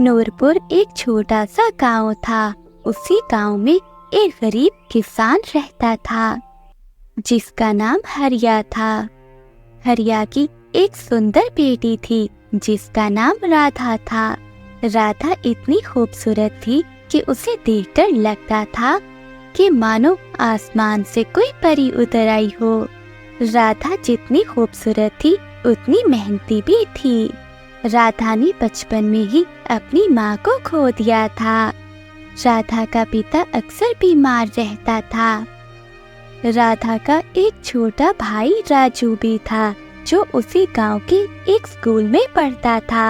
नूरपुर एक छोटा सा गांव था। उसी गांव में एक गरीब किसान रहता था जिसका नाम हरिया था। हरिया की एक सुंदर बेटी थी जिसका नाम राधा था। राधा इतनी खूबसूरत थी कि उसे देखकर लगता था कि मानो आसमान से कोई परी उतर आई हो। राधा जितनी खूबसूरत थी उतनी मेहनती भी थी। राधा ने बचपन में ही अपनी माँ को खो दिया था। राधा का पिता अक्सर बीमार रहता था। राधा का एक छोटा भाई राजू भी था जो उसी गांव के एक स्कूल में पढ़ता था।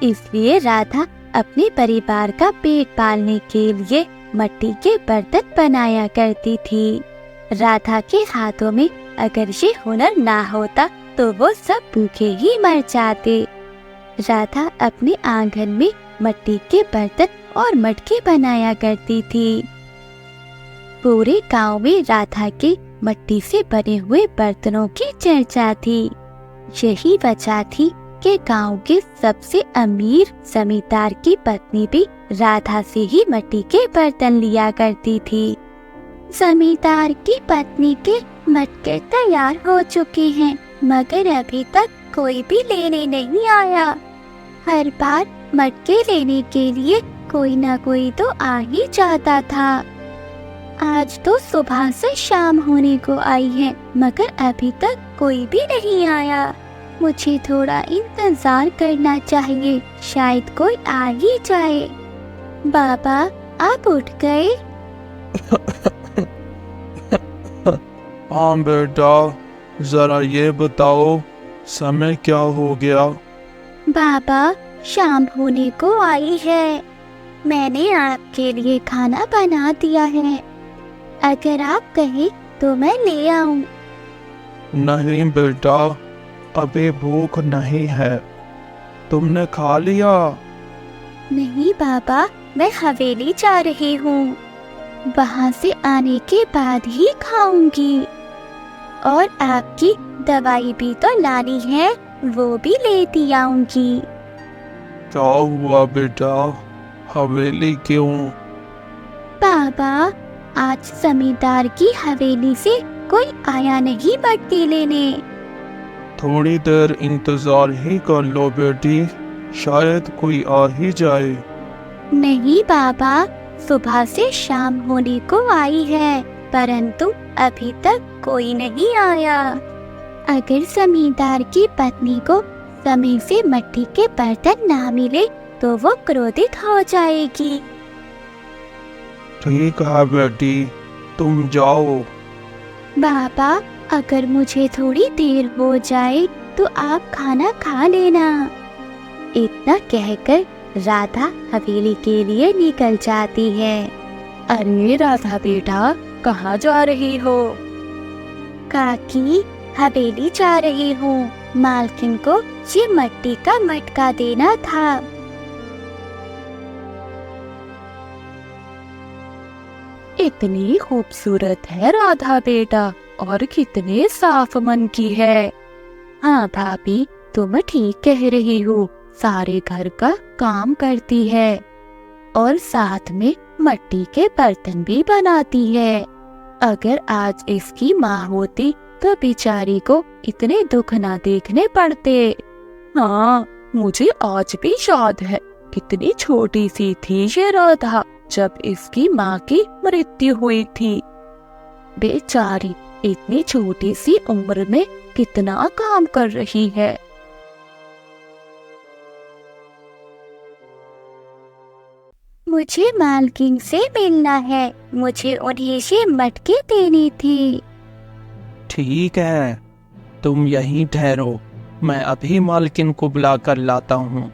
इसलिए राधा अपने परिवार का पेट पालने के लिए मिट्टी के बर्तन बनाया करती थी। राधा के हाथों में अगर ये हुनर ना होता तो वो सब भूखे ही मर जाते। राधा अपने आंगन में मिट्टी के बर्तन और मटके बनाया करती थी। पूरे गांव में राधा के मिट्टी से बने हुए बर्तनों की चर्चा थी। यही वजह थी कि गांव के सबसे अमीर जमींदार की पत्नी भी राधा से ही मिट्टी के बर्तन लिया करती थी। जमींदार की पत्नी के मटके तैयार हो चुके हैं मगर अभी तक कोई भी लेने नहीं आया। हर बार मटके लेने के लिए कोई ना कोई तो आ ही जाता था। आज तो सुबह से शाम होने को आई है मगर अभी तक कोई भी नहीं आया। मुझे थोड़ा इंतजार करना चाहिए, शायद कोई आ ही जाए। बाबा, आप उठ गए? हाँ बेटा, जरा ये बताओ समय क्या हो गया? बाबा, शाम होने को आई है। मैंने आपके लिए खाना बना दिया है। अगर आप कहें तो मैं ले आऊं। नहीं बेटा, अभी भूख नहीं है। तुमने खा लिया? नहीं बाबा, मैं हवेली जा रही हूँ। वहाँ से आने के बाद ही खाऊंगी। और आपकी दवाई भी तो लानी है, वो भी लेती आऊंगी। क्या हुआ बेटा, हवेली क्यों? बाबा, आज जमींदार की हवेली से कोई आया नहीं मट्टी लेने। थोड़ी देर इंतजार ही कर लो बेटी, शायद कोई आ ही जाए। नहीं बाबा, सुबह से शाम होने को आई है परंतु अभी तक कोई नहीं आया। अगर जमींदार की पत्नी को समय से मिट्टी के बर्तन ना मिले तो वो क्रोधित हो जाएगी। ठीक है बेटी, तुम जाओ। बाबा, अगर मुझे थोड़ी देर हो जाए तो आप खाना खा लेना। इतना कहकर राधा हवेली के लिए निकल जाती है। अरे राधा बेटा, कहाँ जा रही हो? काकी, हवेली जा रही हूँ। मालकिन को ये मिट्टी का मटका देना था। इतनी खूबसूरत है राधा बेटा और कितने साफ मन की है। हाँ भाभी, तुम ठीक कह रही हो। सारे घर का काम करती है और साथ में मिट्टी के बर्तन भी बनाती है। अगर आज इसकी माँ होती तो बेचारी को इतने दुख ना देखने पड़ते। हाँ, मुझे आज भी याद है कितनी छोटी सी थी ये राधा जब इसकी माँ की मृत्यु हुई थी। बेचारी इतनी छोटी सी उम्र में कितना काम कर रही है। मुझे मालकिन से मिलना है। मुझे उन्हें ये मटके देनी थी। ठीक है, तुम यहीं ठहरो, मैं अभी मालकिन को बुला कर लाता हूँ।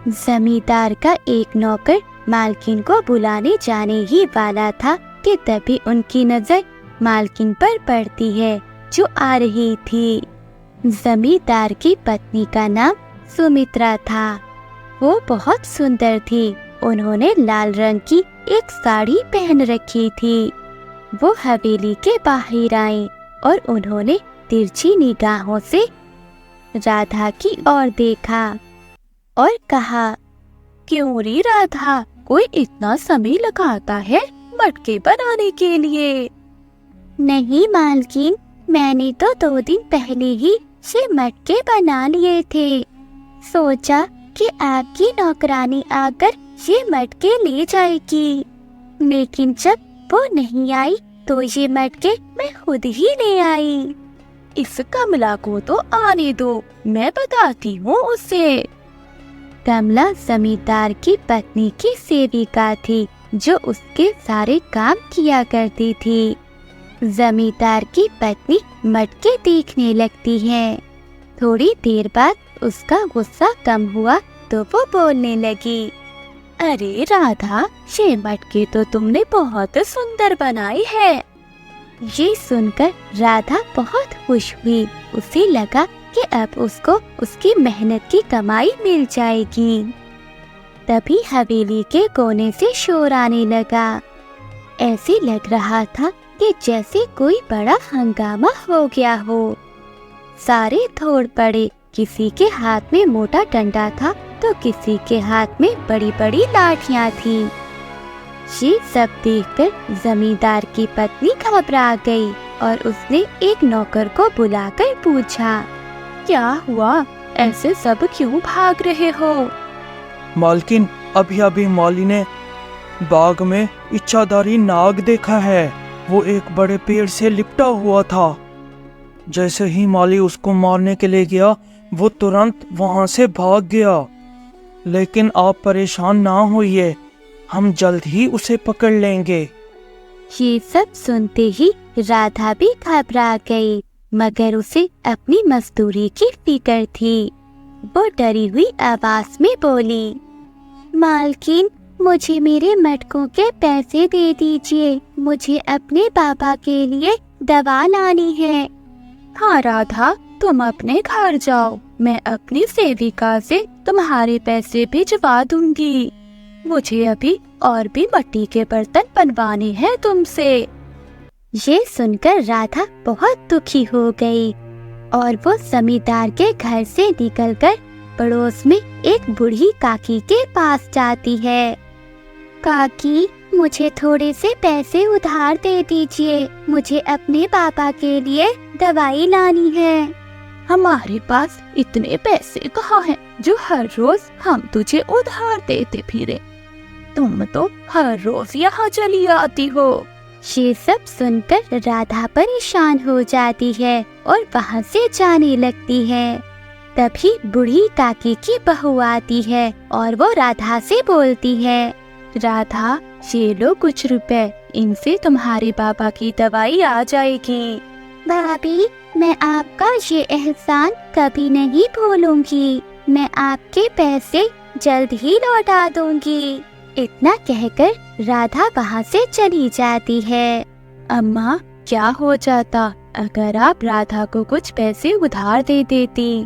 जमींदार का एक नौकर मालकिन को बुलाने जाने ही वाला था कि तभी उनकी नजर मालकिन पर पड़ती है जो आ रही थी। जमींदार की पत्नी का नाम सुमित्रा था। वो बहुत सुंदर थी। उन्होंने लाल रंग की एक साड़ी पहन रखी थी। वो हवेली के बाहर आई और उन्होंने तिरछी निगाहों से राधा की ओर देखा और कहा, क्यों री राधा, कोई इतना समय लगाता है मटके बनाने के लिए? नहीं मालकिन, मैंने तो 2 दिन पहले ही से मटके बना लिए थे। सोचा कि आपकी नौकरानी आकर ये मटके ले जाएगी, लेकिन जब वो नहीं आई तो ये मटके मैं खुद ही ले आई। इस कमला को तो आने दो, मैं बताती हूँ उसे। कमला जमींदार की पत्नी की सेविका थी जो उसके सारे काम किया करती थी। जमींदार की पत्नी मटके देखने लगती है। थोड़ी देर बाद उसका गुस्सा कम हुआ तो वो बोलने लगी, अरे राधा, ये मटके तो तुमने बहुत सुंदर बनाई है। ये सुनकर राधा बहुत खुश हुई। उसे लगा कि अब उसको उसकी मेहनत की कमाई मिल जाएगी। तभी हवेली के कोने से शोर आने लगा। ऐसे लग रहा था कि जैसे कोई बड़ा हंगामा हो गया हो। सारे दौड़ पड़े। किसी के हाथ में मोटा डंडा था तो किसी के हाथ में बड़ी बड़ी लाठियां थी। ये सब देखकर जमींदार की पत्नी घबरा गई और उसने एक नौकर को बुलाकर पूछा, क्या हुआ? ऐसे सब क्यों भाग रहे हो? मालकिन, अभी अभी मौली ने बाग में इच्छाधारी नाग देखा है। वो एक बड़े पेड़ से लिपटा हुआ था। जैसे ही माली उसको मारने के लिए गया, वो तुरंत वहां से भाग गया। लेकिन आप परेशान ना होइए, हम जल्द ही उसे पकड़ लेंगे। ये सब सुनते ही राधा भी घबरा गई, मगर उसे अपनी मजदूरी की फिक्र थी। वो डरी हुई आवाज में बोली, मालकिन, मुझे मेरे मटकों के पैसे दे दीजिए। मुझे अपने पापा के लिए दवा लानी है। हाँ राधा, तुम अपने घर जाओ, मैं अपनी सेविका से तुम्हारे पैसे भिजवा दूंगी। मुझे अभी और भी मिट्टी के बर्तन बनवाने हैं तुमसे। ये सुनकर राधा बहुत दुखी हो गई और वो जमींदार के घर से निकलकर पड़ोस में एक बूढ़ी काकी के पास जाती है। काकी, मुझे थोड़े से पैसे उधार दे दीजिए। मुझे अपने पापा के लिए दवाई लानी है। हमारे पास इतने पैसे कहाँ हैं जो हर रोज हम तुझे उधार देते फिरे? तुम तो हर रोज यहाँ चली आती हो। ये सब सुनकर राधा परेशान हो जाती है और वहाँ से जाने लगती है। तभी बूढ़ी काकी की बहू आती है और वो राधा से बोलती है, राधा, ये लो कुछ रुपए, इनसे तुम्हारे पापा की दवाई आ जाएगी। भाभी, मैं आपका ये एहसान कभी नहीं भूलूंगी। मैं आपके पैसे जल्द ही लौटा दूंगी। इतना कहकर राधा वहाँ से चली जाती है। अम्मा, क्या हो जाता अगर आप राधा को कुछ पैसे उधार दे देती?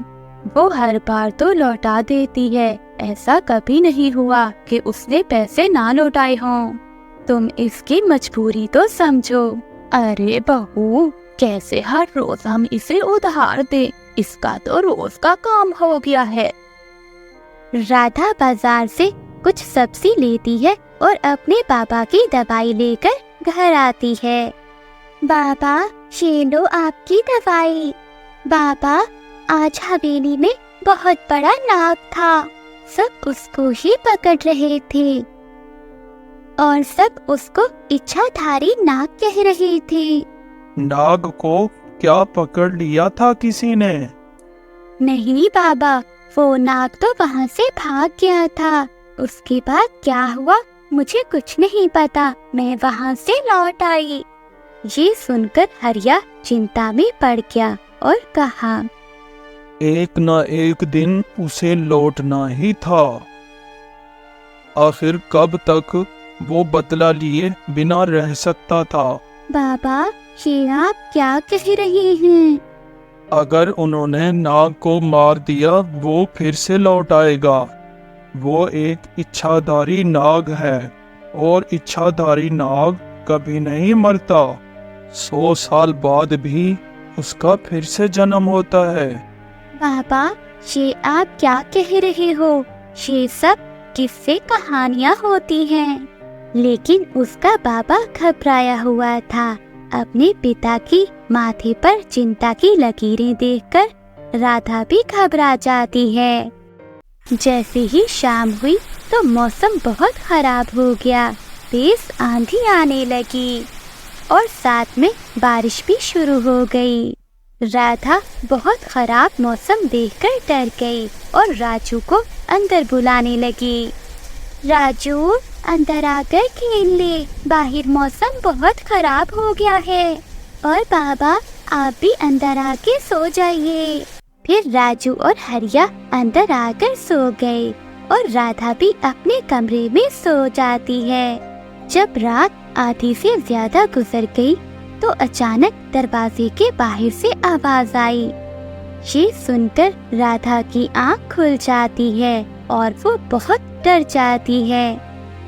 वो हर बार तो लौटा देती है। ऐसा कभी नहीं हुआ कि उसने पैसे ना लौटाए हों। तुम इसकी मजबूरी तो समझो। अरे बहू, कैसे हर रोज हम इसे उधार दे? इसका तो रोज का काम हो गया है। राधा बाजार से कुछ सब्जी लेती है और अपने पापा की दवाई लेकर घर आती है। बाबा, ये लो आपकी दवाई। बाबा, आज हवेली में बहुत बड़ा नाग था। सब उसको ही पकड़ रहे थे और सब उसको इच्छाधारी नाग कह रहे थे। नाग को क्या पकड़ लिया था किसी ने? नहीं बाबा, वो नाग तो वहाँ से भाग गया था। उसके बाद क्या हुआ मुझे कुछ नहीं पता। मैं वहाँ से लौट आई। ये सुनकर हरिया चिंता में पड़ गया और कहा, एक न एक दिन उसे लौटना ही था। आखिर कब तक वो बदला लिए बिना रह सकता था? बाबा, ये आप क्या कह रहे हैं? अगर उन्होंने नाग को मार दिया, वो फिर से लौट आएगा। वो एक इच्छाधारी नाग है और इच्छाधारी नाग कभी नहीं मरता। 100 साल बाद भी उसका फिर से जन्म होता है। बाबा, ये आप क्या कह रहे हो? ये सब किस्से कहानियाँ होती हैं। लेकिन उसका बाबा घबराया हुआ था। अपने पिता की माथे पर चिंता की लकीरें देखकर राधा भी घबरा जाती है। जैसे ही शाम हुई तो मौसम बहुत खराब हो गया। तेज आंधी आने लगी और साथ में बारिश भी शुरू हो गई। राधा बहुत खराब मौसम देखकर डर गई और राजू को अंदर बुलाने लगी। राजू, अंदर आकर खेल ले, बाहर मौसम बहुत खराब हो गया है। और बाबा, आप भी अंदर आके सो जाइए। फिर राजू और हरिया अंदर आकर सो गए और राधा भी अपने कमरे में सो जाती है। जब रात आधी से ज्यादा गुजर गई तो अचानक दरवाजे के बाहर से आवाज आई। ये सुनकर राधा की आंख खुल जाती है और वो बहुत डर जाती है।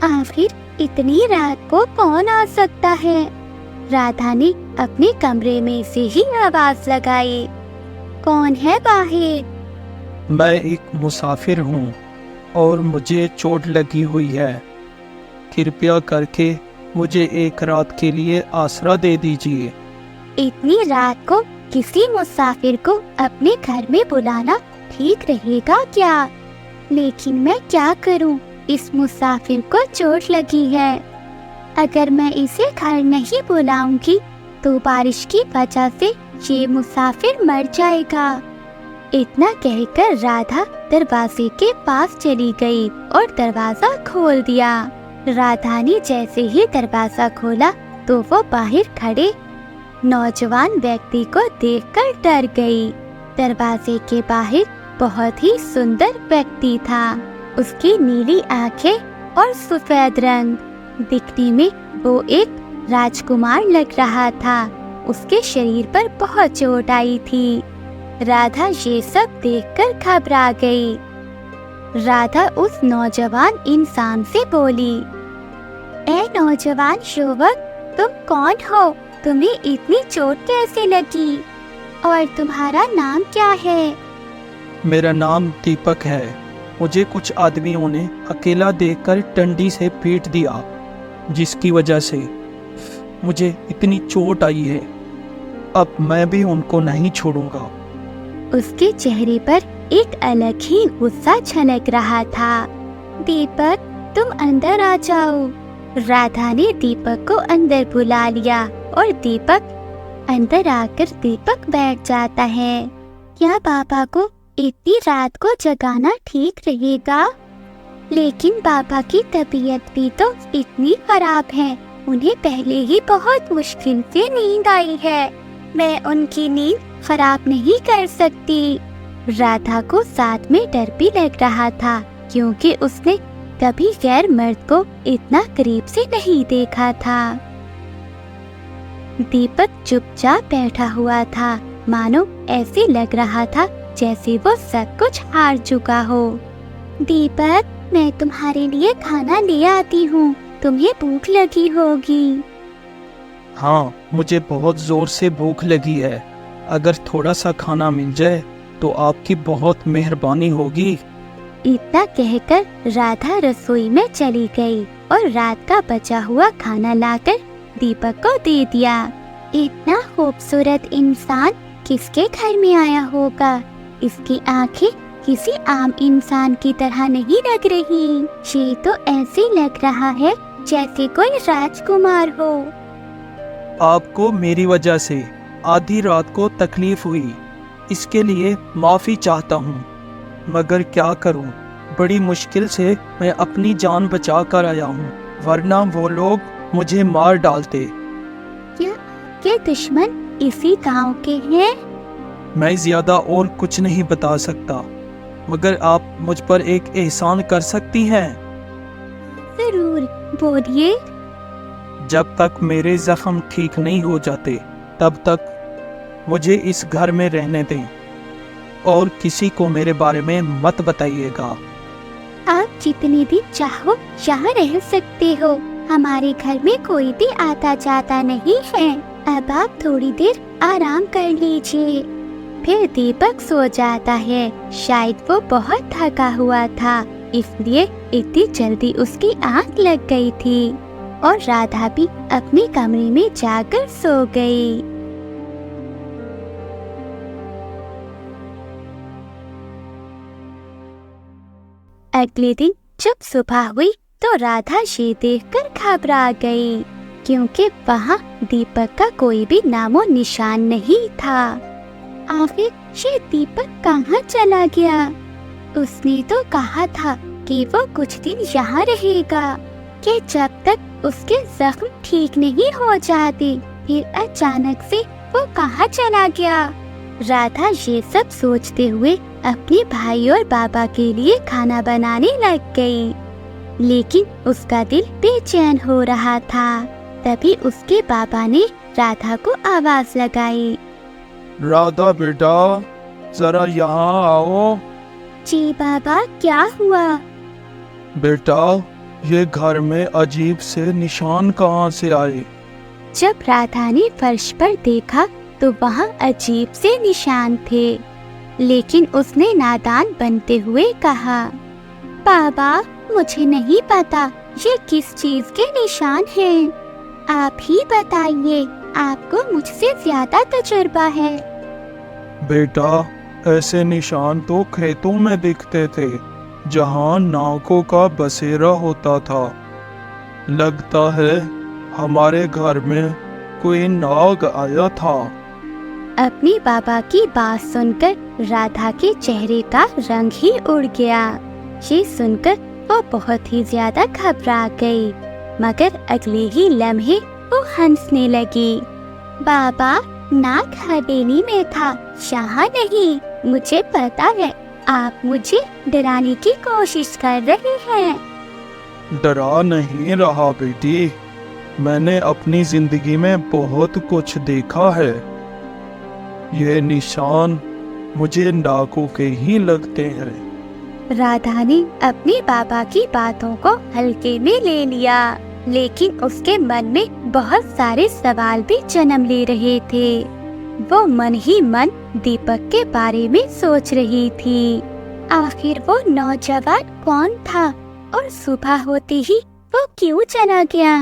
आखिर इतनी रात को कौन आ सकता है? राधा ने अपने कमरे में से ही आवाज लगाई। कौन है बाहर? मैं एक मुसाफिर हूँ और मुझे चोट लगी हुई है। कृपया करके मुझे एक रात के लिए आसरा दे दीजिए। इतनी रात को किसी मुसाफिर को अपने घर में बुलाना ठीक रहेगा क्या? लेकिन मैं क्या करूं? इस मुसाफिर को चोट लगी है। अगर मैं इसे घर नहीं बुलाऊंगी तो बारिश की वजह से ये मुसाफिर मर जाएगा। इतना कहकर राधा दरवाजे के पास चली गई और दरवाजा खोल दिया। राधा ने जैसे ही दरवाजा खोला तो वो बाहर खड़े नौजवान व्यक्ति को देखकर डर गई। दरवाजे के बाहर बहुत ही सुंदर व्यक्ति था। उसकी नीली आंखें और सफेद रंग, दिखने में वो एक राजकुमार लग रहा था। उसके शरीर पर बहुत चोट आई थी। राधा ये सब देखकर घबरा गई। राधा उस नौजवान इंसान से बोली, ए नौजवान युवक, तुम कौन हो? तुम्हें इतनी चोट कैसे लगी? और तुम्हारा नाम क्या है? मेरा नाम दीपक है। मुझे कुछ आदमियों ने अकेला देखकर डंडी से पीट दिया, जिसकी वजह से मुझे इतनी चोट आई है। अब मैं भी उनको नहीं छोड़ूंगा। उसके चेहरे पर एक अलग ही गुस्सा छलक रहा था। दीपक, तुम अंदर आ जाओ। राधा ने दीपक को अंदर बुला लिया और दीपक अंदर आकर दीपक बैठ जाता है। क्या बाबा को इतनी रात को जगाना ठीक रहेगा? लेकिन बाबा की तबीयत भी तो इतनी खराब है। उन्हें पहले ही बहुत मुश्किल से नींद आई है। मैं उनकी नींद खराब नहीं कर सकती। राधा को साथ में डर भी लग रहा था, क्योंकि उसने कभी गैर मर्द को इतना करीब से नहीं देखा था। दीपक चुपचाप बैठा हुआ था, मानो ऐसे लग रहा था जैसे वो सब कुछ हार चुका हो। दीपक, मैं तुम्हारे लिए खाना ले आती हूँ, तुम्हें भूख लगी होगी। हाँ, मुझे बहुत जोर से भूख लगी है। अगर थोड़ा सा खाना मिल जाए तो आपकी बहुत मेहरबानी होगी। इतना कहकर राधा रसोई में चली गई और रात का बचा हुआ खाना लाकर दीपक को दे दिया। इतना खूबसूरत इंसान किसके घर में आया होगा? इसकी आंखें किसी आम इंसान की तरह नहीं लग रही। ये तो ऐसे लग रहा है जैसे कोई राजकुमार हो। आपको मेरी वजह से आधी रात को तकलीफ हुई, इसके लिए माफ़ी चाहता हूँ। मगर क्या करूँ, बड़ी मुश्किल से मैं अपनी जान बचा कर आया हूँ, वरना वो लोग मुझे मार डालते। क्या दुश्मन इसी गांव के हैं? मैं ज़्यादा और कुछ नहीं बता सकता, मगर आप मुझ पर एक एहसान कर सकती हैं। जरूर, बोलिए। जब तक मेरे जख्म ठीक नहीं हो जाते तब तक मुझे इस घर में रहने दें और किसी को मेरे बारे में मत बताइएगा। आप जितने दिन चाहो यहाँ रह सकते हो। हमारे घर में कोई भी आता जाता नहीं है। अब आप थोड़ी देर आराम कर लीजिए। फिर दीपक सो जाता है। शायद वो बहुत थका हुआ था इसलिए इतनी जल्दी उसकी आंख लग गई थी और राधा भी अपने कमरे में जाकर सो गई। अगले दिन जब सुबह हुई तो राधा ये देखकर घबरा गई, क्योंकि वहाँ दीपक का कोई भी नामो निशान नहीं था। आखिर ये दीपक कहाँ चला गया? उसने तो कहा था कि वो कुछ दिन यहाँ रहेगा, कि जब तक उसके जख्म ठीक नहीं हो जाते। फिर अचानक से वो कहाँ चला गया? राधा ये सब सोचते हुए अपने भाई और बाबा के लिए खाना बनाने लग गई, लेकिन उसका दिल बेचैन हो रहा था। तभी उसके बाबा ने राधा को आवाज लगाई। राधा बेटा, जरा यहाँ आओ। जी बाबा, क्या हुआ? बेटा, ये घर में अजीब से निशान कहाँ से आए? जब राधा ने फर्श पर देखा तो वहाँ अजीब से निशान थे, लेकिन उसने नादान बनते हुए कहा, बाबा मुझे नहीं पता ये किस चीज के निशान हैं। आप ही बताइए, आपको मुझसे ज्यादा तजुर्बा है। बेटा, ऐसे निशान तो खेतों में दिखते थे, जहाँ नागों का बसेरा होता था। लगता है हमारे घर में कोई नाग आया था। अपने बाबा की बात सुनकर राधा के चेहरे का रंग ही उड़ गया। ये सुनकर वो बहुत ही ज्यादा घबरा गई, मगर अगले ही लम्हे वो हंसने लगी। बाबा, नाग हवेली में था, यहाँ नहीं। मुझे पता है आप मुझे डराने की कोशिश कर रहे हैं। डरा नहीं रहा बेटी, मैंने अपनी जिंदगी में बहुत कुछ देखा है। ये निशान मुझे नागों के ही लगते हैं। राधा ने अपने बाबा की बातों को हल्के में ले लिया, लेकिन उसके मन में बहुत सारे सवाल भी जन्म ले रहे थे। वो मन ही मन दीपक के बारे में सोच रही थी। आखिर वो नौजवान कौन था और सुबह होते ही वो क्यों चला गया?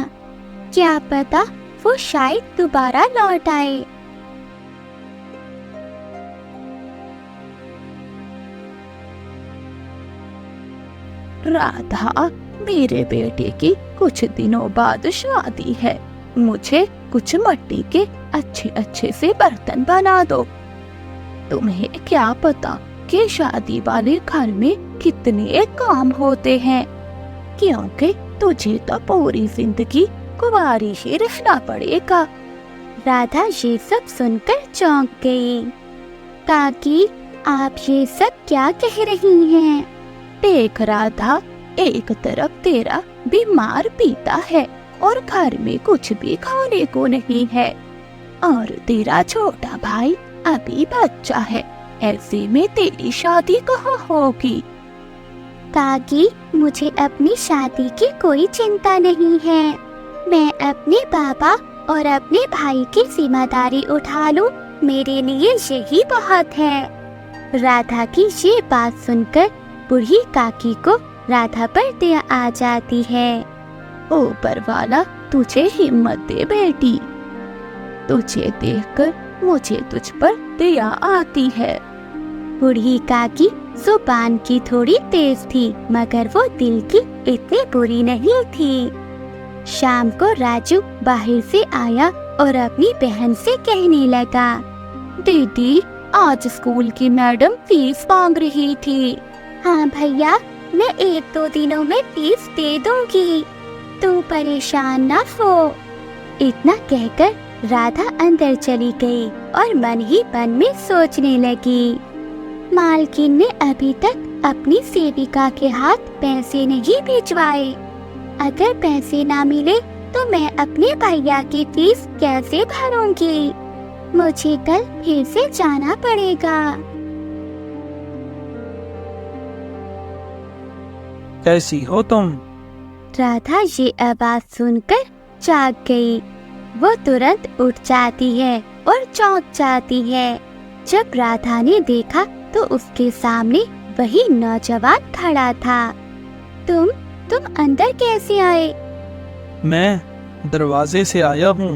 क्या पता वो शायद दोबारा लौट आए। राधा, मेरे बेटे की कुछ दिनों बाद शादी है। मुझे कुछ मिट्टी के अच्छे अच्छे से बर्तन बना दो। तुम्हें क्या पता कि शादी वाले घर में कितने काम होते हैं, क्योंकि तुझे तो पूरी जिंदगी कुंवारी ही रहना पड़ेगा। राधा ये सब सुनकर चौंक गई। काकी, आप ये सब क्या कह रही हैं? देख राधा, एक तरफ तेरा बीमार पिता है और घर में कुछ भी खाने को नहीं है, और तेरा छोटा भाई अभी बच्चा है। ऐसे में तेरी शादी कहाँ होगी? काकी, मुझे अपनी शादी की कोई चिंता नहीं है। मैं अपने पापा और अपने भाई की जिम्मेदारी उठा लूं, मेरे लिए यही बहुत है। राधा की ये बात सुनकर बूढ़ी काकी को राधा पर दया आ जाती है। ऊपर वाला तुझे हिम्मत दे बेटी, तुझे देखकर मुझे तुझ पर दया आती है। बूढ़ी काकी जुबान की थोड़ी तेज थी, मगर वो दिल की इतनी बुरी नहीं थी। शाम को राजू बाहर से आया और अपनी बहन से कहने लगा, दीदी, आज स्कूल की मैडम फीस मांग रही थी। हाँ भैया, मैं 1-2 दिनों में फीस दे दूंगी, तू परेशान ना हो। इतना कहकर राधा अंदर चली गई और मन ही मन में सोचने लगी, मालकिन ने अभी तक अपनी सेविका के हाथ पैसे नहीं भिजवाए। अगर पैसे ना मिले तो मैं अपने भैया की फीस कैसे भरूंगी? मुझे कल फिर से जाना पड़ेगा। कैसी हो तुम? राधा ये आवाज सुनकर जाग गई। वो तुरंत उठ जाती है और चौंक जाती है। जब राधा ने देखा तो उसके सामने वही नौजवान खड़ा था। तुम अंदर कैसे आए? मैं दरवाजे से आया हूँ।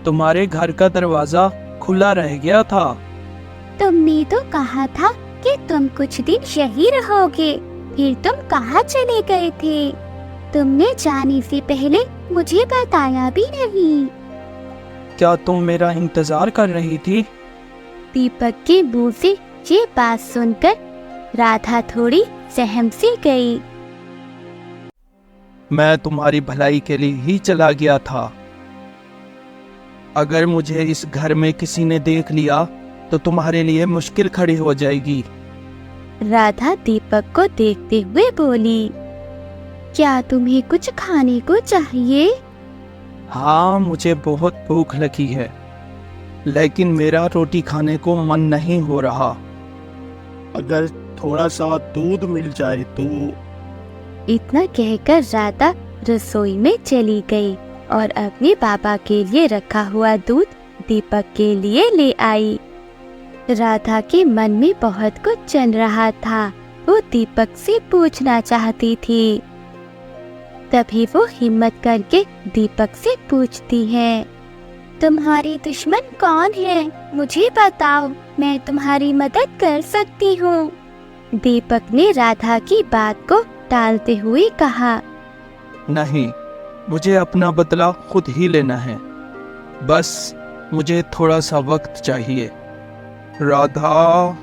तुम्हारे घर का दरवाजा खुला रह गया था। तुमने तो कहा था कि तुम कुछ दिन यहीं रहोगे, फिर तुम कहाँ चले गए थे? तुमने जाने से पहले मुझे बताया भी नहीं। क्या तुम मेरा इंतजार कर रही थी? दीपक के मुंह से ये बात सुनकर राधा थोड़ी सहम सी गई। मैं तुम्हारी भलाई के लिए ही चला गया था। अगर मुझे इस घर में किसी ने देख लिया तो तुम्हारे लिए मुश्किल खड़ी हो जाएगी। राधा दीपक को देखते हुए बोली, क्या तुम्हें कुछ खाने को चाहिए? हाँ, मुझे बहुत भूख लगी है, लेकिन मेरा रोटी खाने को मन नहीं हो रहा। अगर थोड़ा सा दूध मिल जाए तो। इतना कहकर राधा रसोई में चली गई और अपने पापा के लिए रखा हुआ दूध दीपक के लिए ले आई। राधा के मन में बहुत कुछ चल रहा था। वो दीपक से पूछना चाहती थी। तभी वो हिम्मत करके दीपक से पूछती है, तुम्हारी दुश्मन कौन है? मुझे बताओ, मैं तुम्हारी मदद कर सकती हूँ। दीपक ने राधा की बात को टालते हुए कहा, नहीं, मुझे अपना बदला खुद ही लेना है। बस मुझे थोड़ा सा वक्त चाहिए। राधा,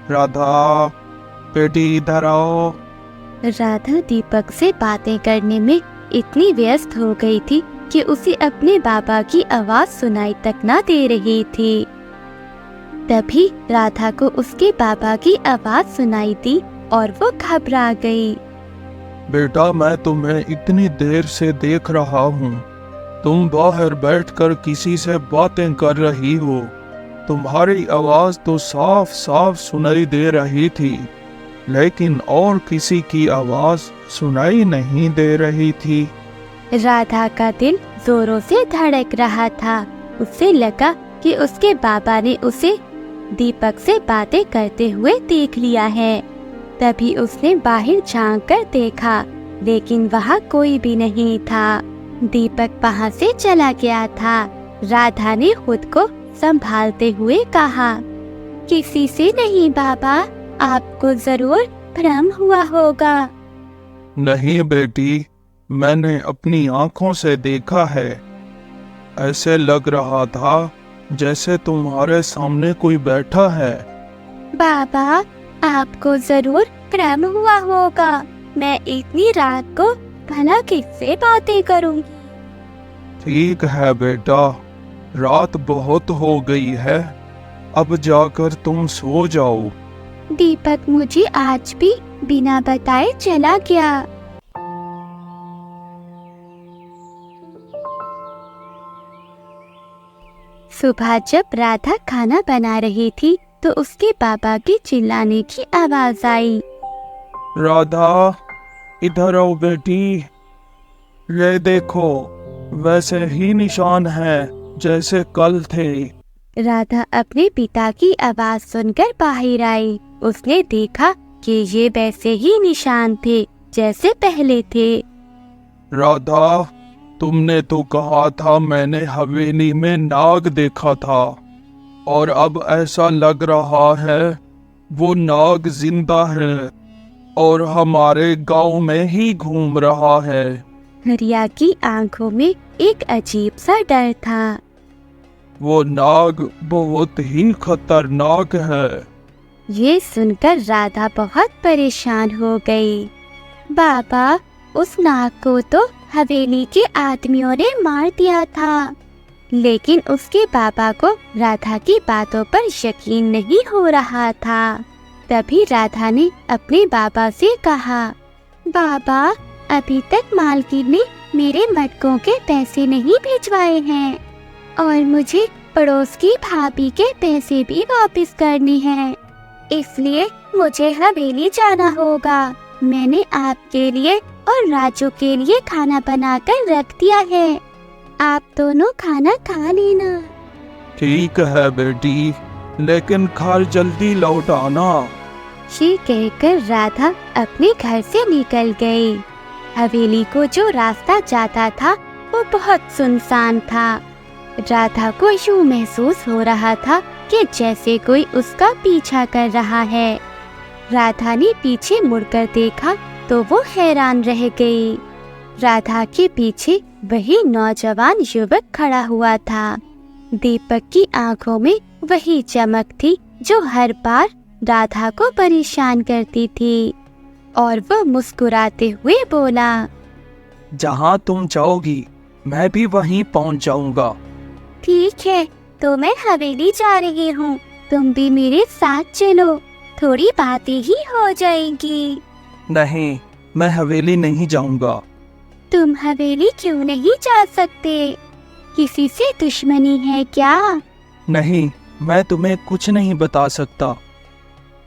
राधा बेटी इधर आओ। राधा दीपक से बातें करने में इतनी व्यस्त हो गई थी कि उसे अपने बाबा की आवाज सुनाई तक ना दे रही थी। तभी राधा को उसके बाबा की आवाज सुनाई दी और वो घबरा गई। बेटा, मैं तुम्हें इतनी देर से देख रहा हूँ। तुम बाहर बैठकर किसी से बातें कर रही हो। तुम्हारी आवाज तो साफ साफ सुनाई दे रही थी, लेकिन और किसी की आवाज सुनाई नहीं दे रही थी। राधा का दिल जोरों से धड़क रहा था। उसे लगा कि उसके बाबा ने उसे दीपक से बातें करते हुए देख लिया है। तभी उसने बाहर झांक कर देखा, लेकिन वहाँ कोई भी नहीं था। दीपक वहाँ से चला गया था। राधा ने खुद को संभालते हुए कहा, किसी से नहीं बाबा, आपको जरूर भ्रम हुआ होगा। नहीं बेटी, मैंने अपनी आंखों से देखा है। ऐसे लग रहा था जैसे तुम्हारे सामने कोई बैठा है। बाबा, आपको जरूर भ्रम हुआ होगा। मैं इतनी रात को भला किससे बातें करूंगी? ठीक है बेटा, रात बहुत हो गई है, अब जाकर तुम सो जाओ। दीपक मुझे आज भी बिना बताए चला गया। सुबह जब राधा खाना बना रही थी तो उसके पापा के चिल्लाने की आवाज आई। राधा, इधर आओ बेटी। ये देखो, वैसे ही निशान है जैसे कल थे। राधा अपने पिता की आवाज सुनकर बाहर आई। उसने देखा कि ये वैसे ही निशान थे जैसे पहले थे। राधा, तुमने तो कहा था मैंने हवेली में नाग देखा था, और अब ऐसा लग रहा है वो नाग जिंदा है और हमारे गांव में ही घूम रहा है। हरिया की आंखों में एक अजीब सा डर था। वो नाग बहुत ही खतरनाक है। ये सुनकर राधा बहुत परेशान हो गई। बाबा, उस नाग को तो हवेली के आदमियों ने मार दिया था। लेकिन उसके पापा को राधा की बातों पर यकीन नहीं हो रहा था। तभी राधा ने अपने बाबा से कहा, बाबा, अभी तक मालकिन ने मेरे मटकों के पैसे नहीं भिजवाए हैं और मुझे पड़ोस की भाभी के पैसे भी वापस करने हैं, इसलिए मुझे हवेली जाना होगा। मैंने आपके लिए और राजू के लिए खाना बनाकर रख दिया है, आप दोनों खाना खा लेना। ठीक है बेटी, लेकिन घर जल्दी लौट आना। ये कहकर राधा अपने घर से निकल गई। हवेली को जो रास्ता जाता था वो बहुत सुनसान था। राधा को यूं महसूस हो रहा था कि जैसे कोई उसका पीछा कर रहा है। राधा ने पीछे मुड़कर देखा तो वो हैरान रह गई। राधा के पीछे वही नौजवान युवक खड़ा हुआ था। दीपक की आंखों में वही चमक थी जो हर बार राधा को परेशान करती थी, और वो मुस्कुराते हुए बोला, जहाँ तुम जाओगी मैं भी वहीं पहुँच जाऊंगा। ठीक है, तो मैं हवेली जा रही हूँ, तुम भी मेरे साथ चलो, थोड़ी बातें ही हो जाएंगी। नहीं, मैं हवेली नहीं जाऊंगा। तुम हवेली क्यों नहीं जा सकते? किसी से दुश्मनी है क्या? नहीं, मैं तुम्हें कुछ नहीं बता सकता,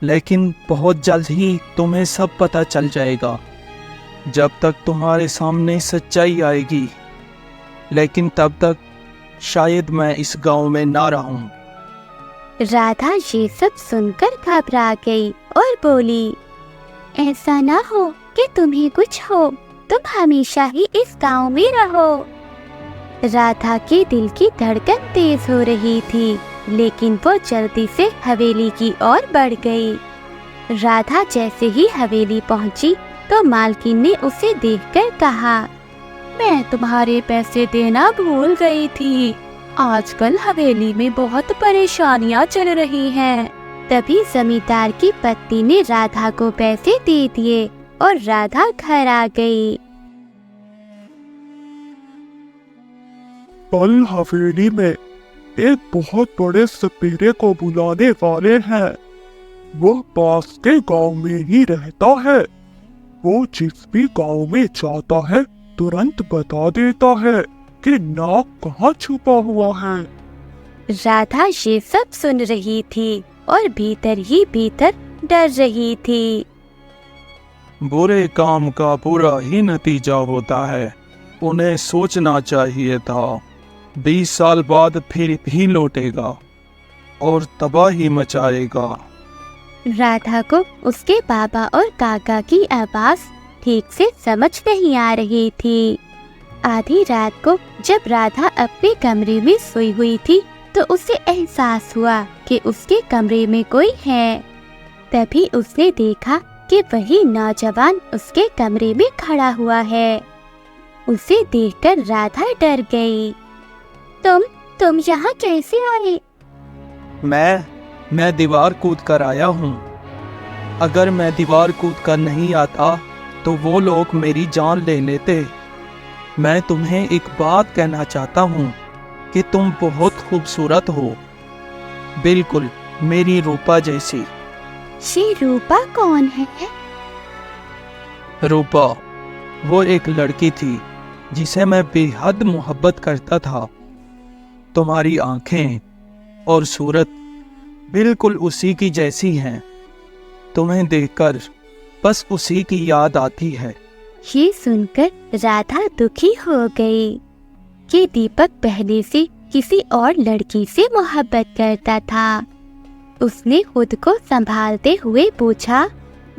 लेकिन बहुत जल्द ही तुम्हें सब पता चल जाएगा, जब तक तुम्हारे सामने सच्चाई आएगी। लेकिन तब तक शायद मैं इस गांव में ना रहूं। राधा ये सब सुनकर घबरा गई और बोली, ऐसा ना हो कि तुम्हें कुछ हो, तुम हमेशा ही इस गांव में रहो। राधा के दिल की धड़कन तेज हो रही थी, लेकिन वो जल्दी से हवेली की ओर बढ़ गई। राधा जैसे ही हवेली पहुंची तो मालकिन ने उसे देखकर कहा, मैं तुम्हारे पैसे देना भूल गई थी। आजकल हवेली में बहुत परेशानियां चल रही हैं। तभी जमींदार की पत्नी ने राधा को पैसे दे दिए और राधा घर आ गई। कल हवेली में एक बहुत बड़े सपेरे को बुलाने वाले हैं। वो पास के गांव में ही रहता है। वो जिस भी गांव में जाता है तुरंत बता देता है कि नाग कहाँ छुपा हुआ है। राधा ये सब सुन रही थी और भीतर ही भीतर डर रही थी। बुरे काम का बुरा ही नतीजा होता है। उन्हें सोचना चाहिए था 20 साल बाद फिर भी लौटेगा और तबाही मचाएगा। राधा को उसके बाबा और काका की आवाज ठीक से समझ नहीं आ रही थी। आधी रात को जब राधा अपने कमरे में सोई हुई थी तो उसे एहसास हुआ कि उसके कमरे में कोई है। तभी उसने देखा कि वही नौजवान उसके कमरे में खड़ा हुआ है। उसे देखकर राधा डर गई। तुम यहाँ कैसे आए? मैं दीवार कूद कर आया हूँ। अगर मैं दीवार कूद कर नहीं आता तो वो लोग मेरी जान ले लेते। मैं तुम्हें एक बात कहना चाहता हूँ कि तुम बहुत खूबसूरत हो, बिल्कुल मेरी रूपा जैसी। ये रूपा कौन है? रूपा वो एक लड़की थी जिसे मैं बेहद मोहब्बत करता था। तुम्हारी आंखें और सूरत बिल्कुल उसी की जैसी हैं। तुम्हें देखकर बस उसी की याद आती है। ये सुनकर राधा दुखी हो गई कि दीपक पहले से किसी और लड़की से मोहब्बत करता था। उसने खुद को संभालते हुए पूछा,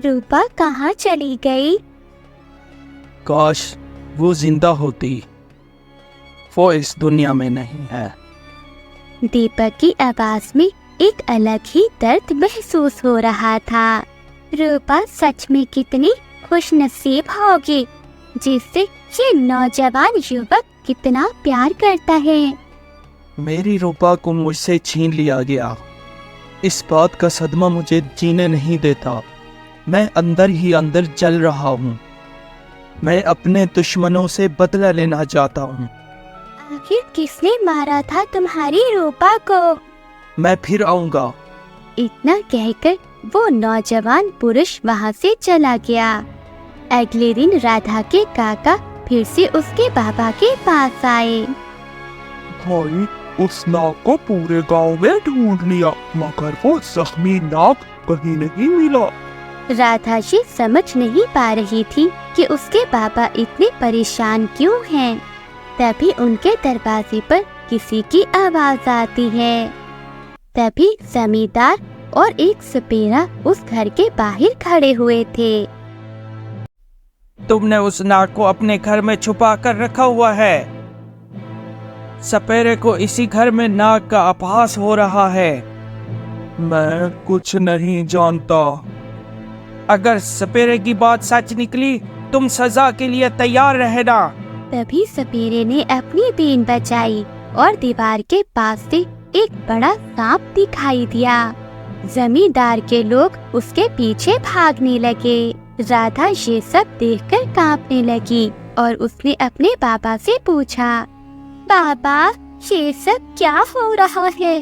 रूपा कहाँ चली गई? काश वो जिंदा होती। वो इस दुनिया में नहीं है। दीपक की आवाज में एक अलग ही दर्द महसूस हो रहा था। रूपा सच में कितनी खुशनसीब होगी जिससे ये नौजवान युवक कितना प्यार करता है। मेरी रूपा को मुझसे छीन लिया गया। इस बात का सदमा मुझे जीने नहीं देता। मैं अंदर ही अंदर जल रहा हूँ। मैं अपने दुश्मनों से बदला लेना चाहता हूँ। आखिर किसने मारा था तुम्हारी रूपा को? मैं फिर आऊंगा। इतना कहकर वो नौजवान पुरुष वहाँ से चला गया। अगले दिन राधा के काका फिर से उसके बाबा के पास आए। भाई, उस नाग को पूरे गांव में ढूंढ लिया मगर वो जख्मी नाग कहीं नहीं मिला। राधा जी समझ नहीं पा रही थी कि उसके बाबा इतने परेशान क्यों हैं। तभी उनके दरवाजे पर किसी की आवाज आती है। तभी जमींदार और एक सपेरा उस घर के बाहर खड़े हुए थे। तुमने उस नाग को अपने घर में छुपा कर रखा हुआ है। सपेरे को इसी घर में नाग का अपहास हो रहा है। मैं कुछ नहीं जानता। अगर सपेरे की बात सच निकली, तुम सजा के लिए तैयार रहना। तभी सपेरे ने अपनी बीन बचाई और दीवार के पास से एक बड़ा सांप दिखाई दिया। जमींदार के लोग उसके पीछे भागने लगे। राधा ये सब देखकर कांपने लगी और उसने अपने बाबा से पूछा, बाबा ये सब क्या हो रहा है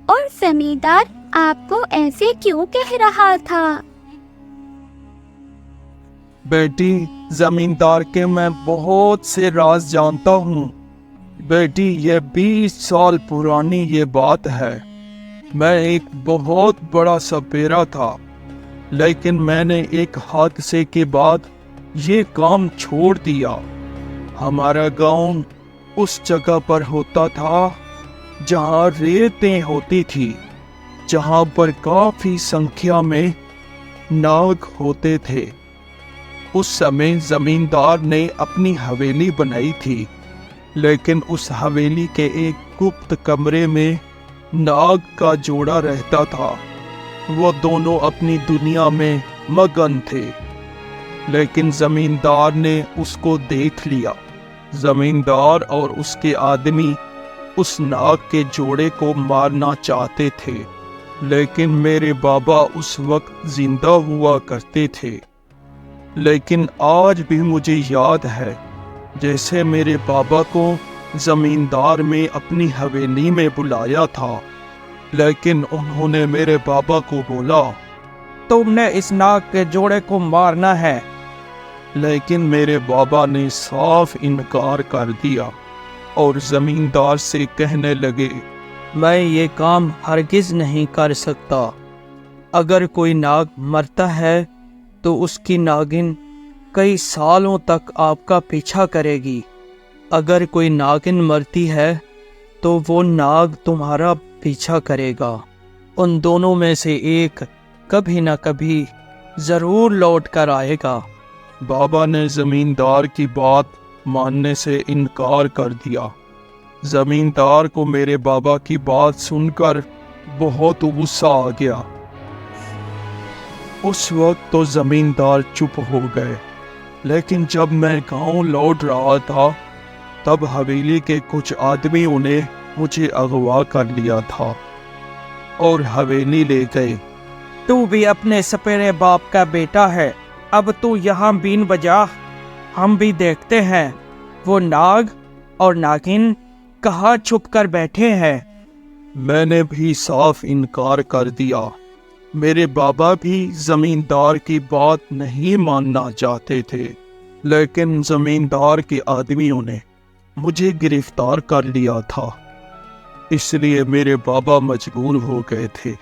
और जमींदार आपको ऐसे क्यों कह रहा था? बेटी, जमींदार के मैं बहुत से राज जानता हूँ। बेटी, ये 20 साल पुरानी ये बात है। मैं एक बहुत बड़ा सपेरा था, लेकिन मैंने एक हादसे के बाद ये काम छोड़ दिया। हमारा गांव उस जगह पर होता था जहाँ रेतें होती थी, जहाँ पर काफी संख्या में नाग होते थे। उस समय जमींदार ने अपनी हवेली बनाई थी, लेकिन उस हवेली के एक गुप्त कमरे में नाग का जोड़ा रहता था। वो दोनों अपनी दुनिया में मगन थे, लेकिन जमींदार ने उसको देख लिया। जमींदार और उसके आदमी उस नाग के जोड़े को मारना चाहते थे, लेकिन मेरे बाबा उस वक्त जिंदा हुआ करते थे। लेकिन आज भी मुझे याद है जैसे मेरे बाबा को जमींदार में अपनी हवेली में बुलाया था, लेकिन उन्होंने मेरे बाबा को बोला, तुमने इस नाग के जोड़े को मारना है। लेकिन मेरे बाबा ने साफ इनकार कर दिया और जमींदार से कहने लगे, मैं ये काम हरगिज नहीं कर सकता। अगर कोई नाग मरता है तो उसकी नागिन कई सालों तक आपका पीछा करेगी। अगर कोई नागिन मरती है तो वो नाग तुम्हारा पीछा करेगा। उन दोनों में से एक कभी न कभी जरूर लौट कर आएगा। बाबा ने जमींदार की बात मानने से इनकार कर दिया। जमींदार को मेरे बाबा की बात सुनकर बहुत गुस्सा आ गया। उस वक्त तो जमींदार चुप हो गए, लेकिन जब मैं गांव लौट रहा था तब हवेली के कुछ आदमियों ने मुझे अगवा कर लिया था और हवेली ले गए। तू भी अपने सपेरे बाप का बेटा है। अब तू यहाँ बीन बजा, हम भी देखते हैं वो नाग और नागिन कहाँ छुप कर बैठे हैं। मैंने भी साफ इनकार कर दिया। मेरे बाबा भी जमींदार की बात नहीं मानना चाहते थे, लेकिन जमींदार के आदमियों ने मुझे गिरफ्तार कर लिया था। इसलिए मेरे बाबा मजबूर हो गए थे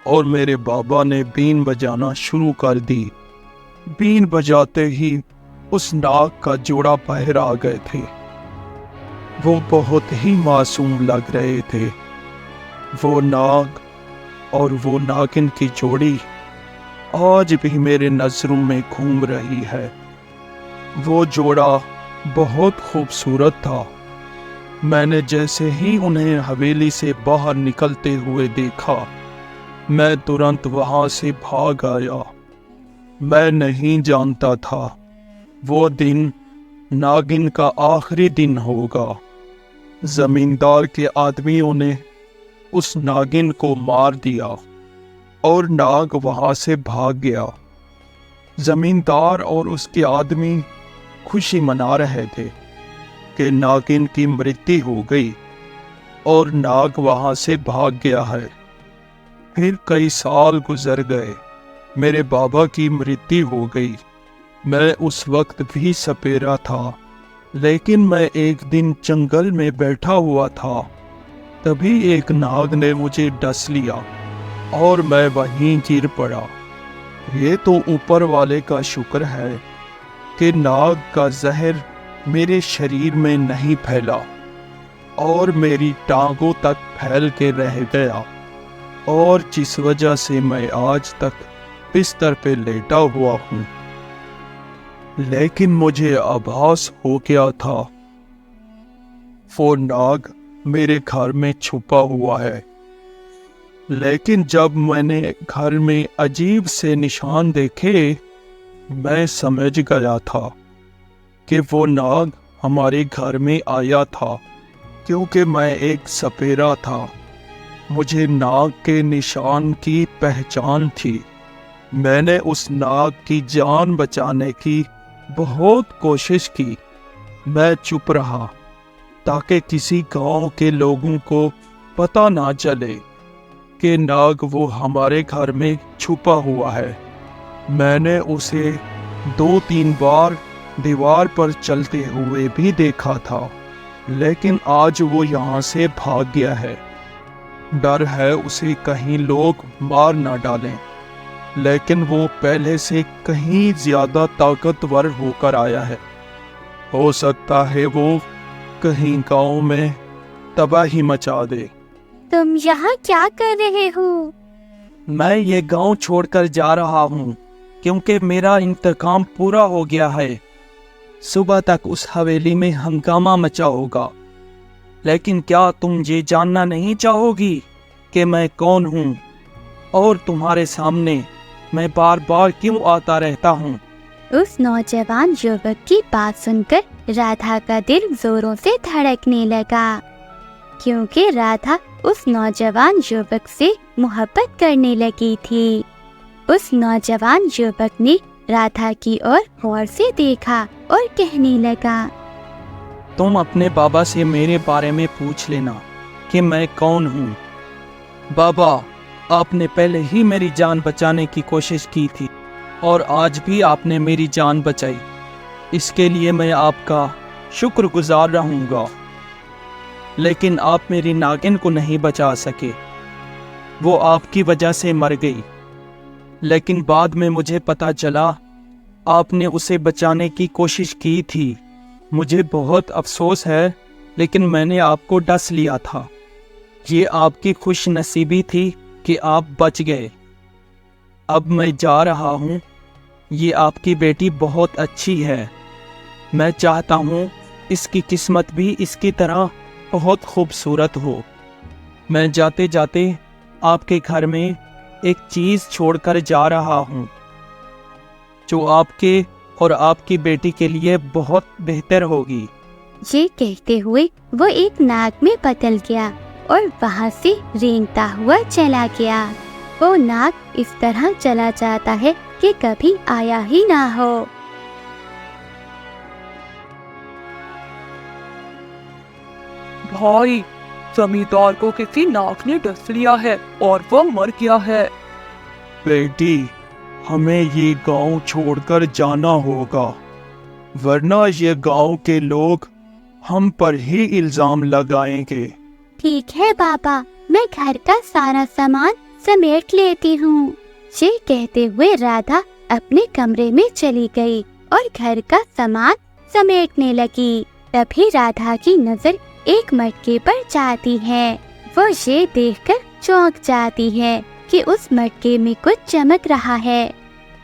और मेरे बाबा ने बीन बजाना शुरू कर दी। बीन बजाते ही उस नाग का जोड़ा बाहर आ गए थे। वो बहुत ही मासूम लग रहे थे। वो नाग और वो नागिन की जोड़ी आज भी मेरे नजरों में घूम रही है। वो जोड़ा बहुत खूबसूरत था। मैंने जैसे ही उन्हें हवेली से बाहर निकलते हुए देखा, मैं तुरंत वहां से भाग आया। मैं नहीं जानता था वो दिन नागिन का आखिरी दिन होगा। जमींदार के आदमियों ने उस नागिन को मार दिया और नाग वहां से भाग गया। जमींदार और उसके आदमी खुशी मना रहे थे कि नागिन की मृत्यु हो गई और नाग वहां से भाग गया है। फिर कई साल गुजर गए। मेरे बाबा की मृत्यु हो गई। मैं उस वक्त भी सपेरा था, लेकिन मैं एक दिन जंगल में बैठा हुआ था। तभी एक नाग ने मुझे डस लिया और मैं वहीं गिर पड़ा। ये तो ऊपर वाले का शुक्र है कि नाग का जहर मेरे शरीर में नहीं फैला और मेरी टांगों तक फैल के रह गया। और जिस वजह से मैं आज तक बिस्तर पे लेटा हुआ हूँ। लेकिन मुझे आभास हो गया था वो नाग मेरे घर में छुपा हुआ है। लेकिन जब मैंने घर में अजीब से निशान देखे, मैं समझ गया था कि वो नाग हमारे घर में आया था, क्योंकि मैं एक सपेरा था। मुझे नाग के निशान की पहचान थी। मैंने उस नाग की जान बचाने की बहुत कोशिश की। मैं चुप रहा ताकि किसी गांव के लोगों को पता ना चले कि नाग वो हमारे घर में छुपा हुआ है। मैंने उसे 2-3 बार दीवार पर चलते हुए भी देखा था, लेकिन आज वो यहाँ से भाग गया है। डर है उसे कहीं लोग मार ना डालें। लेकिन वो पहले से कहीं ज्यादा ताकतवर होकर आया है। हो सकता है वो कहीं गांव में तबाही मचा दे। तुम यहाँ क्या कर रहे हो? मैं ये गांव छोड़कर जा रहा हूँ, क्योंकि मेरा इंतकाम पूरा हो गया है। सुबह तक उस हवेली में हंगामा मचा होगा। लेकिन क्या तुम ये जानना नहीं चाहोगी कि मैं कौन हूँ और तुम्हारे सामने मैं बार बार क्यों आता रहता हूँ? उस नौजवान युवक की बात सुनकर राधा का दिल जोरों से धड़कने लगा, क्योंकि राधा उस नौजवान युवक से मोहब्बत करने लगी थी। उस नौजवान युवक ने राधा की ओर गौर से देखा और कहने लगा, तुम अपने बाबा से मेरे बारे में पूछ लेना कि मैं कौन हूँ। बाबा, आपने पहले ही मेरी जान बचाने की कोशिश की थी और आज भी आपने मेरी जान बचाई। इसके लिए मैं आपका शुक्रगुजार रहूँगा। लेकिन आप मेरी नागिन को नहीं बचा सके। वो आपकी वजह से मर गई। लेकिन बाद में मुझे पता चला आपने उसे बचाने की कोशिश की थी। मुझे बहुत अफसोस है, लेकिन मैंने आपको डस लिया था। ये आपकी खुश नसीबी थी कि आप बच गए। अब मैं जा रहा हूँ। ये आपकी बेटी बहुत अच्छी है। मैं चाहता हूँ इसकी किस्मत भी इसकी तरह बहुत खूबसूरत हो। मैं जाते जाते आपके घर में एक चीज़ छोड़कर जा रहा हूँ जो आपके और आपकी बेटी के लिए बहुत बेहतर होगी। ये कहते हुए वो एक नाग में बदल गया और वहाँ से रेंगता हुआ चला गया। वो नाग इस तरह चला जाता है कि कभी आया ही ना हो। भाई, जमींदार को किसी नाग ने डस लिया है और वो मर गया है। बेटी, हमें ये गांव छोड़कर जाना होगा, वरना ये गांव के लोग हम पर ही इल्जाम लगाएंगे। ठीक है बाबा, मैं घर का सारा सामान समेट लेती हूँ। ये कहते हुए राधा अपने कमरे में चली गई और घर का सामान समेटने लगी। तभी राधा की नजर एक मटके पर जाती है। वो ये देखकर चौंक जाती है कि उस मटके में कुछ चमक रहा है।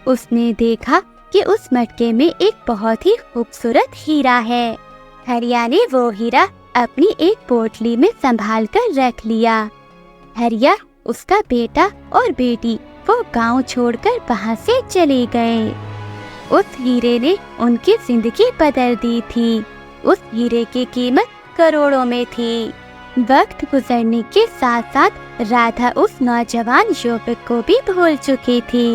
उसने देखा कि उस मटके में एक बहुत ही खूबसूरत हीरा है। हरिया ने वो हीरा अपनी एक पोटली में संभाल कर रख लिया। हरिया, उसका बेटा और बेटी वो गांव छोड़कर वहां से चले गए। उस हीरे ने उनकी जिंदगी बदल दी थी। उस हीरे की कीमत करोड़ों में थी। वक्त गुजरने के साथ साथ राधा उस नौजवान युवक को भी भूल चुकी थी।